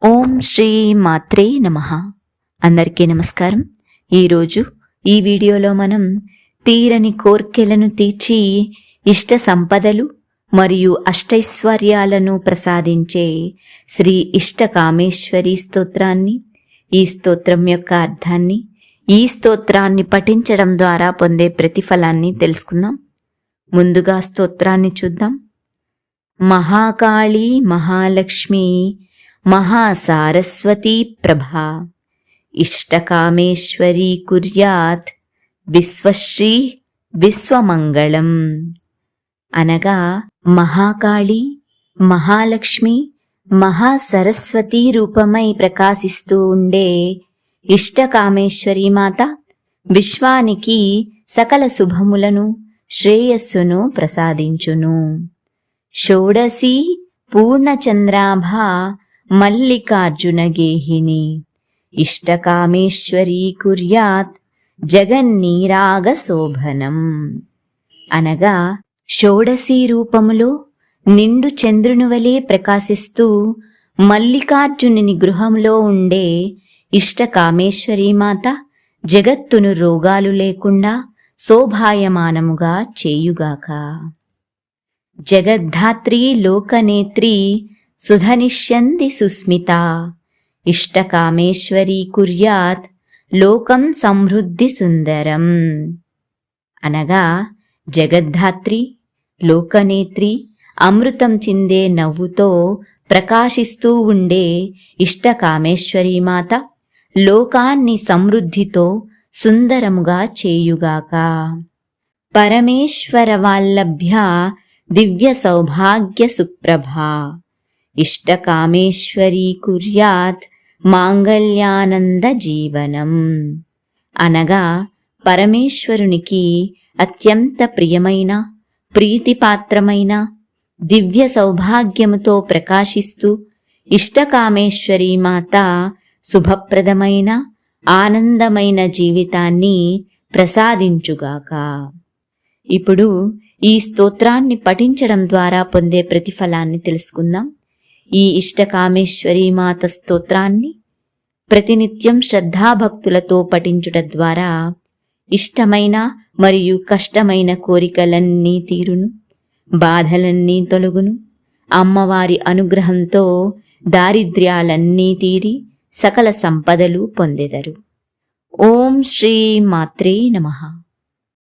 ఓం శ్రీ మాత్రే నమః. అందరికీ నమస్కారం. ఈరోజు ఈ వీడియోలో మనం తీరని కోర్కెలను తీర్చి ఇష్ట సంపదలు మరియు అష్టైశ్వర్యాలను ప్రసాదించే శ్రీ ఇష్టకామేశ్వరి స్తోత్రాన్ని, ఈ స్తోత్రం యొక్క అర్థాన్ని, ఈ స్తోత్రాన్ని పఠించడం ద్వారా పొందే ప్రతిఫలాన్ని తెలుసుకుందాం. ముందుగా స్తోత్రాన్ని చూద్దాం. మహాకాళీ మహాలక్ష్మి మహాసారస్వతీ ప్రభా ఇష్టకామేశ్వరీ కుర్యాత్ విశ్వశ్రీ విశ్వమంగళం. అనగా మహాకాళి, మహాలక్ష్మి, మహాసరస్వతీ రూపమై ప్రకాశిస్తూ ఉండే ఇష్టకామేశ్వరీ మాత విశ్వానికి సకల శుభములను, శ్రేయస్సును ప్రసాదించును. షోడశీ పూర్ణచంద్రాభా మల్లికార్జున గేహిని ఇష్టకామేశ్వరీ కుర్యాత్ జగన్నీరాగ శోభనం. అనగా షోడశీ రూపములో నిండు చంద్రుని వలె ప్రకాశిస్తూ మల్లికార్జునుని గృహంలో ఉండే ఇష్టకామేశ్వరీ మాత జగత్తును రోగాలు లేకుండా శోభాయమానముగా చేయుగాక. జగద్ధాత్రీ లోకనేత్రీ సుధనిష్యంది సుస్మిత ఇష్టకామేశ్వరీ కుర్యాత్ లోకం సమృద్ధి సుందరం. అనగా జగద్ధాత్రి, లోకనేత్రి, అమృతం చిందే నవ్వుతో ప్రకాశిస్తూ ఉండే ఇష్టకామేశ్వరీ మాత లోకాన్ని సమృద్ధితో సుందరముగా చేయుగాక. పరమేశ్వర వాల్లభ్య దివ్య సౌభాగ్య సుప్రభా ఇష్టకామేశ్వరీ కుర్యాత్ మాంగళ్యానంద జీవనం. అనగా పరమేశ్వరునికి అత్యంత ప్రియమైన, ప్రీతిపాత్రమైన, దివ్య సౌభాగ్యముతో ప్రకాశిస్తూ ఇష్టకామేశ్వరీ మాత శుభప్రదమైన, ఆనందమైన జీవితాన్ని ప్రసాదించుగాక. ఇప్పుడు ఈ స్తోత్రాన్ని పఠించడం ద్వారా పొందే ప్రతిఫలాన్ని తెలుసుకుందాం. ఈ ఇష్టకామేశ్వరీ మాత స్తోత్రాన్ని ప్రతినిత్యం శ్రద్ధాభక్తులతో పఠించుట ద్వారా ఇష్టమైన మరియు కష్టమైన కోరికలన్నీ తీరును, బాధలన్నీ తొలగును. అమ్మవారి అనుగ్రహంతో దారిద్ర్యాలన్నీ తీరి సకల సంపదలు పొందెదరు. ఓం శ్రీ మాత్రే నమః.